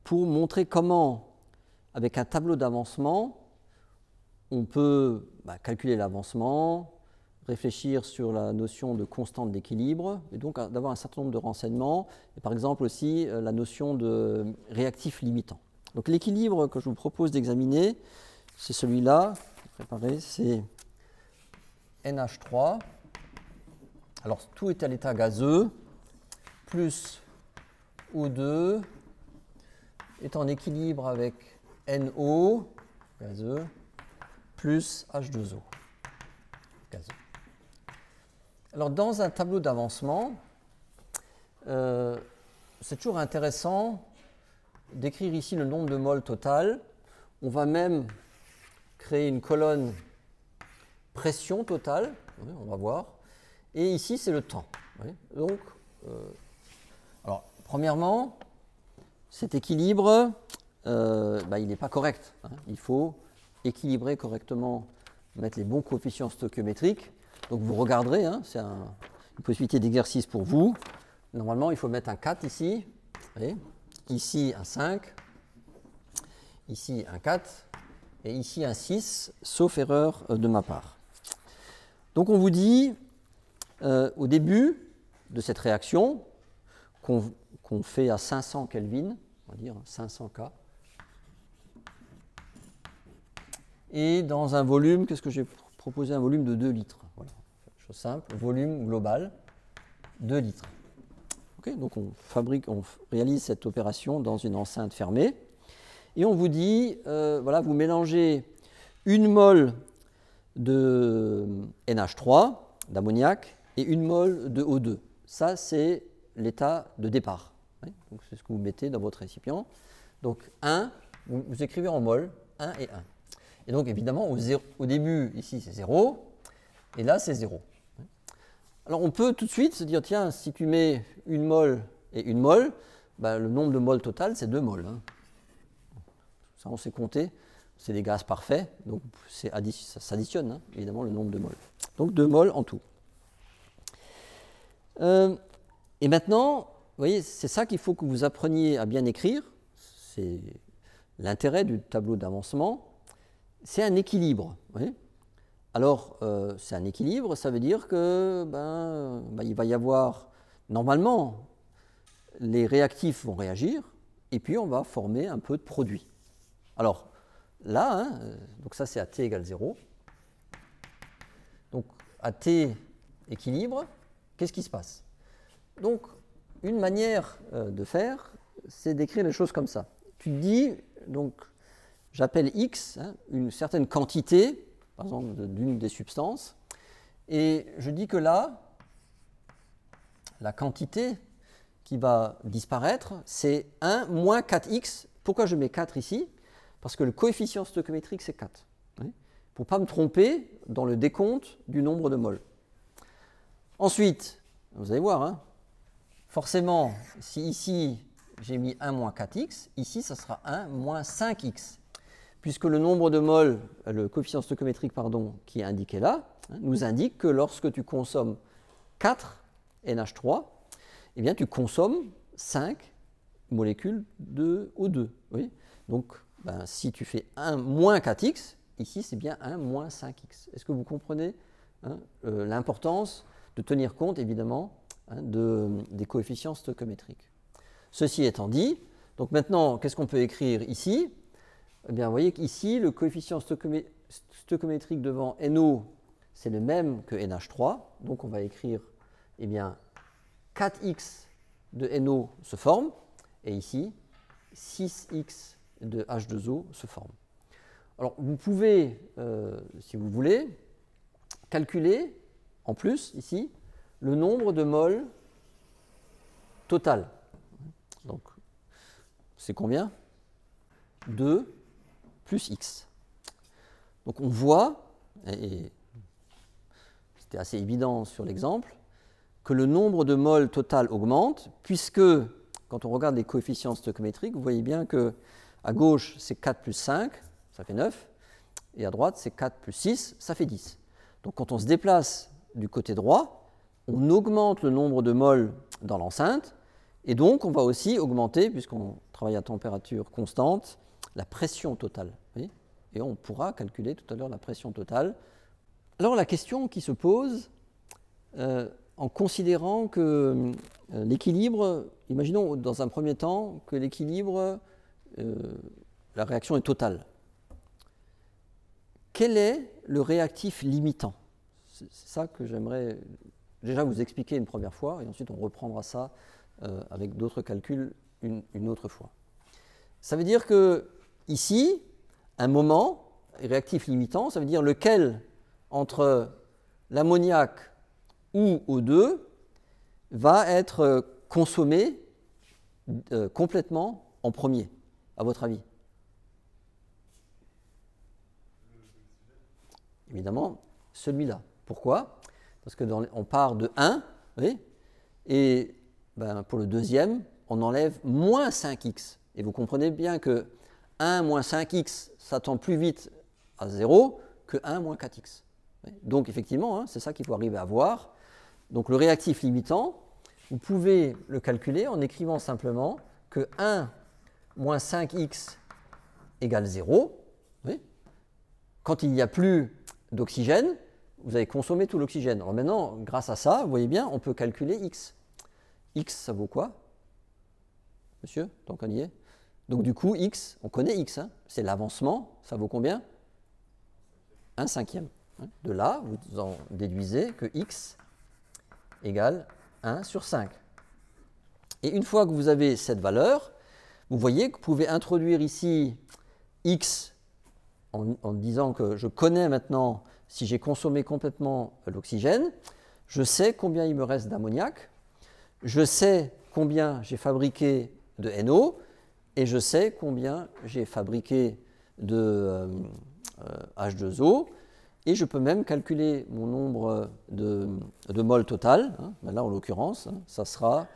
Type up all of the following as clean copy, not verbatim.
pour montrer comment, avec un tableau d'avancement, on peut calculer l'avancement, réfléchir sur la notion de constante d'équilibre, et donc d'avoir un certain nombre de renseignements, et par exemple aussi la notion de réactif limitant. Donc l'équilibre que je vous propose d'examiner, c'est celui-là, c'est NH3. Alors tout est à l'état gazeux, plus O2 est en équilibre avec NO, gazeux, plus H2O, gazeux. Alors dans un tableau d'avancement, c'est toujours intéressant d'écrire ici le nombre de moles total. On va même créer une colonne pression totale, on va voir, et ici c'est le temps. Donc, alors, premièrement, cet équilibre, il n'est pas correct. Il faut équilibrer correctement, mettre les bons coefficients stoichiométriques. Donc vous regarderez, c'est une possibilité d'exercice pour vous. Normalement, il faut mettre un 4 ici, ici un 5, ici un 4, et ici un 6, sauf erreur de ma part. Donc on vous dit, au début de cette réaction, qu'on fait à 500 Kelvin, on va dire 500 K, et dans un volume, qu'est-ce que j'ai proposé? Un volume de 2 litres. Voilà, chose simple, volume global, 2 litres. Okay, donc on réalise cette opération dans une enceinte fermée, et on vous dit, voilà, vous mélangez 1 mol de NH3, d'ammoniac, et 1 mol de O2. Ça, c'est l'état de départ. Donc c'est ce que vous mettez dans votre récipient. Donc 1, vous écrivez en mol, 1 et 1. Et donc évidemment, au début, ici c'est 0, et là c'est 0. Alors on peut tout de suite se dire, tiens, si tu mets 1 mol et 1 mol, le nombre de moles total c'est 2 mols. Ça on sait compter, c'est des gaz parfaits, donc ça s'additionne évidemment le nombre de moles. Donc 2 mols en tout. Et maintenant, vous voyez, c'est ça qu'il faut que vous appreniez à bien écrire. C'est l'intérêt du tableau d'avancement. C'est un équilibre. Alors, c'est un équilibre, ça veut dire que il va y avoir, normalement, les réactifs vont réagir, et puis on va former un peu de produit. Alors, là, donc ça c'est à t égale 0. Donc, à t équilibre, qu'est-ce qui se passe? Donc, une manière de faire, c'est d'écrire les choses comme ça. Tu te dis, donc, j'appelle X une certaine quantité, par exemple, d'une des substances, et je dis que là, la quantité qui va disparaître, c'est 1 moins 4X. Pourquoi je mets 4 ici? Parce que le coefficient stoichiométrique, c'est 4. Pour ne pas me tromper dans le décompte du nombre de moles. Ensuite, vous allez voir, forcément, si ici j'ai mis 1 moins 4x, ici ça sera 1 moins 5x. Puisque le nombre de moles, le coefficient stoichiométrique qui est indiqué là, nous indique que lorsque tu consommes 4 NH3, eh bien tu consommes 5 molécules de O2. Oui. Donc si tu fais 1 moins 4x, ici c'est bien 1 moins 5x. Est-ce que vous comprenez l'importance de tenir compte évidemment des coefficients stoichiométriques? Ceci étant dit, donc maintenant qu'est-ce qu'on peut écrire ici? Eh bien, vous voyez qu'ici, le coefficient stoichiométrique devant NO, c'est le même que NH3. Donc, on va écrire, eh bien, 4x de NO se forme, et ici, 6x de H2O se forme. Alors, vous pouvez, si vous voulez, calculer, en plus, ici, le nombre de moles total. Donc, c'est combien? 2 plus x. Donc on voit, et c'était assez évident sur l'exemple, que le nombre de moles total augmente, puisque quand on regarde les coefficients stoichiométriques, vous voyez bien que à gauche c'est 4 plus 5, ça fait 9, et à droite c'est 4 plus 6, ça fait 10. Donc quand on se déplace du côté droit, on augmente le nombre de moles dans l'enceinte, et donc on va aussi augmenter, puisqu'on travaille à température constante, la pression totale. Oui, et on pourra calculer tout à l'heure la pression totale. Alors la question qui se pose, en considérant que l'équilibre, imaginons dans un premier temps que l'équilibre, la réaction est totale. Quel est le réactif limitant? C'est ça que j'aimerais déjà vous expliquer une première fois, et ensuite on reprendra ça avec d'autres calculs une autre fois. Ça veut dire que ici, un moment, réactif limitant, ça veut dire lequel entre l'ammoniac ou O2 va être consommé complètement en premier, à votre avis? Évidemment, celui-là. Pourquoi? Parce que on part de 1, oui, et ben, pour le deuxième, on enlève moins 5x. Et vous comprenez bien que 1 moins 5x, ça tend plus vite à 0 que 1 moins 4x. Donc effectivement, hein, c'est ça qu'il faut arriver à voir. Donc le réactif limitant, vous pouvez le calculer en écrivant simplement que 1 moins 5x égale 0. Oui. Quand il n'y a plus d'oxygène, vous avez consommé tout l'oxygène. Alors maintenant, grâce à ça, vous voyez bien, on peut calculer x. X, ça vaut quoi? Monsieur, tant qu'on y est. Donc du coup, x, on connaît x, hein, c'est l'avancement, ça vaut combien? 1/5. De là, vous en déduisez que x égale 1 sur 5. Et une fois que vous avez cette valeur, vous voyez que vous pouvez introduire ici x en disant que je connais maintenant, si j'ai consommé complètement l'oxygène, je sais combien il me reste d'ammoniac, je sais combien j'ai fabriqué de NO, et je sais combien j'ai fabriqué de H2O, et je peux même calculer mon nombre de moles total. Hein, là, en l'occurrence, hein, ça sera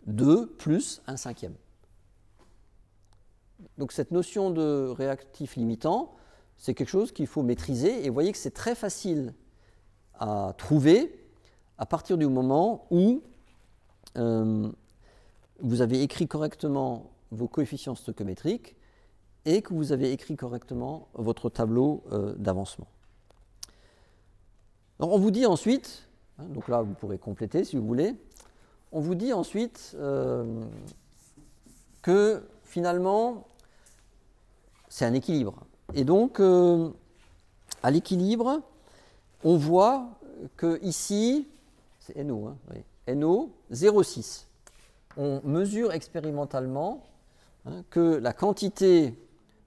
2 plus 1/5. Donc cette notion de réactif limitant, c'est quelque chose qu'il faut maîtriser, et vous voyez que c'est très facile à trouver à partir du moment où vous avez écrit correctement vos coefficients stoichiométriques et que vous avez écrit correctement votre tableau d'avancement. On vous dit ensuite, hein, donc là vous pourrez compléter si vous voulez, on vous dit ensuite que finalement c'est un équilibre. Et donc à l'équilibre, on voit que ici, c'est NO, hein, oui, NO 0,6. On mesure expérimentalement hein, que la quantité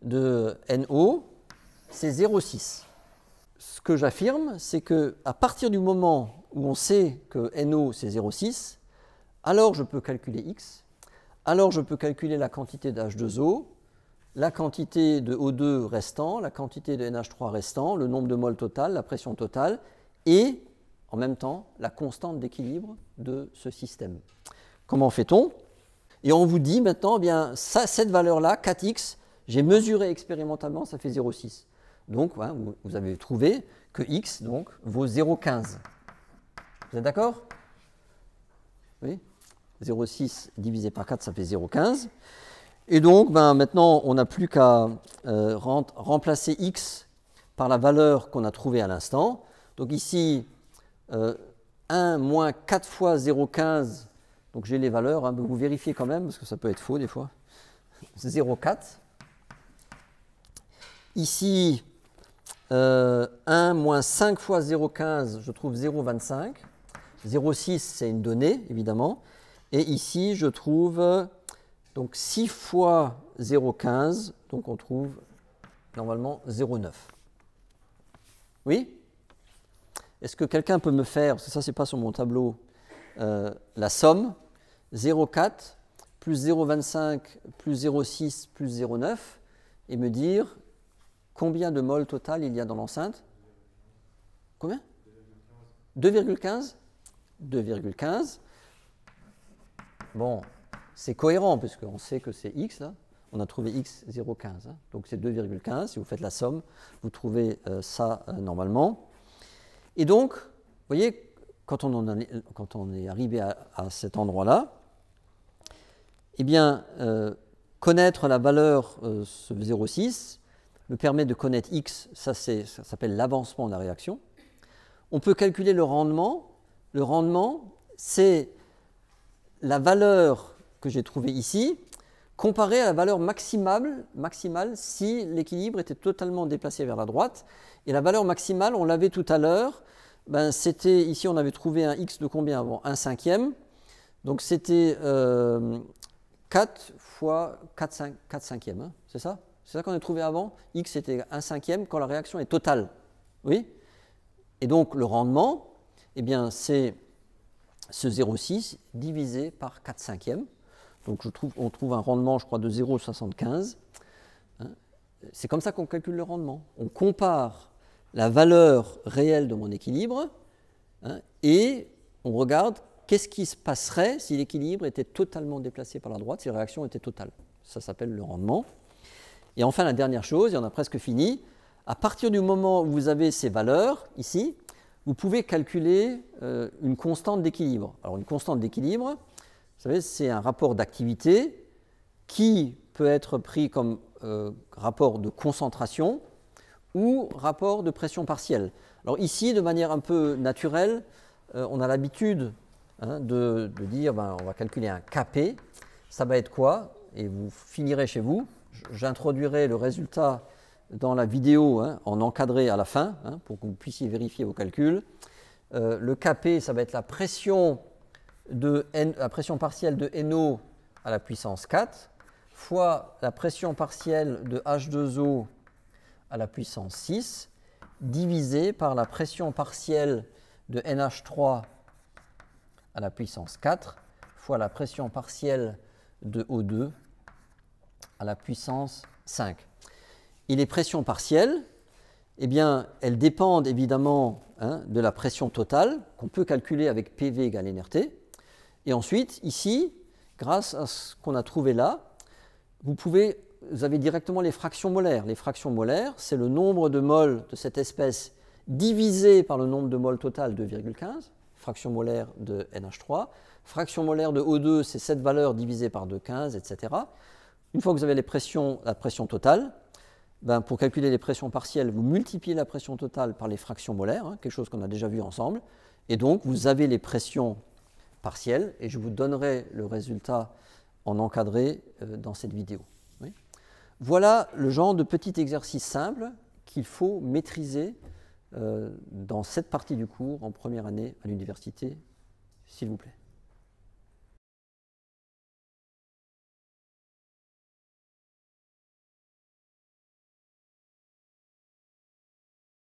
de NO, c'est 0,6. Ce que j'affirme, c'est qu'à partir du moment où on sait que NO, c'est 0,6, alors je peux calculer X, alors je peux calculer la quantité de H2O, la quantité de O2 restant, la quantité de NH3 restant, le nombre de moles total, la pression totale, et en même temps la constante d'équilibre de ce système. Comment fait-on? Et on vous dit maintenant, eh bien, cette valeur-là, 4x, j'ai mesuré expérimentalement, ça fait 0,6. Donc, hein, vous avez trouvé que x donc, vaut 0,15. Vous êtes d'accord? Oui. 0,6 divisé par 4, ça fait 0,15. Et donc, ben, maintenant, on n'a plus qu'à remplacer x par la valeur qu'on a trouvée à l'instant. Donc ici, 1 moins 4 fois 0,15, donc j'ai les valeurs, hein, vous vérifiez quand même, parce que ça peut être faux des fois. 0,4. Ici, 1 moins 5 fois 0,15, je trouve 0,25. 0,6, c'est une donnée, évidemment. Et ici, je trouve donc 6 fois 0,15, donc on trouve normalement 0,9. Oui? Est-ce que quelqu'un peut me faire, parce que ça, ce n'est pas sur mon tableau, la somme 0,4 plus 0,25 plus 0,6 plus 0,9 et me dire combien de moles total il y a dans l'enceinte? Combien? 2,15. 2,15. Bon, c'est cohérent puisqu'on sait que c'est x là. On a trouvé x 0,15. Hein. Donc c'est 2,15. Si vous faites la somme, vous trouvez ça normalement. Et donc, vous voyez, quand on est arrivé à cet endroit-là, Eh bien, connaître la valeur, ce 0,6, me permet de connaître x, ça s'appelle l'avancement de la réaction. On peut calculer le rendement. Le rendement, c'est la valeur que j'ai trouvée ici, comparée à la valeur maximale si l'équilibre était totalement déplacé vers la droite. Et la valeur maximale, on l'avait tout à l'heure, ben c'était, ici on avait trouvé un x de combien avant? 1/5. Donc c'était 4 fois 4 cinquièmes, hein, c'est ça? C'est ça qu'on a trouvé avant? X était 1/5 quand la réaction est totale. Oui? Et donc le rendement, eh bien c'est ce 0,6 divisé par 4/5. Donc on trouve un rendement, je crois, de 0,75. Hein. C'est comme ça qu'on calcule le rendement. On compare la valeur réelle de mon équilibre, hein, et on regarde qu'est-ce qui se passerait si l'équilibre était totalement déplacé par la droite, si la réaction était totale. Ça s'appelle le rendement. Et enfin, la dernière chose, et on a presque fini, à partir du moment où vous avez ces valeurs, ici, vous pouvez calculer une constante d'équilibre. Alors une constante d'équilibre, vous savez, c'est un rapport d'activité qui peut être pris comme rapport de concentration ou rapport de pression partielle. Alors ici, de manière un peu naturelle, on a l'habitude, hein, de dire, ben, on va calculer un Kp, ça va être quoi? Et vous finirez chez vous. J'introduirai le résultat dans la vidéo, hein, en encadré à la fin, hein, pour que vous puissiez vérifier vos calculs. Le Kp, ça va être la pression partielle de NO à la puissance 4 fois la pression partielle de H2O à la puissance 6 divisé par la pression partielle de NH3 à la puissance 4 fois la pression partielle de O2 à la puissance 5. Et les pressions partielles, eh bien, elles dépendent évidemment, hein, de la pression totale, qu'on peut calculer avec PV égale nRT. Et ensuite, ici, grâce à ce qu'on a trouvé là, vous avez directement les fractions molaires. Les fractions molaires, c'est le nombre de moles de cette espèce divisé par le nombre de moles total, 2,15, fraction molaire de NH3. Fraction molaire de O2, c'est cette valeur divisée par 2,15, etc. Une fois que vous avez la pression totale, ben pour calculer les pressions partielles, vous multipliez la pression totale par les fractions molaires, hein, quelque chose qu'on a déjà vu ensemble, et donc vous avez les pressions partielles, et je vous donnerai le résultat en encadré dans cette vidéo. Oui. Voilà le genre de petit exercice simple qu'il faut maîtriser dans cette partie du cours en première année à l'université, s'il vous plaît.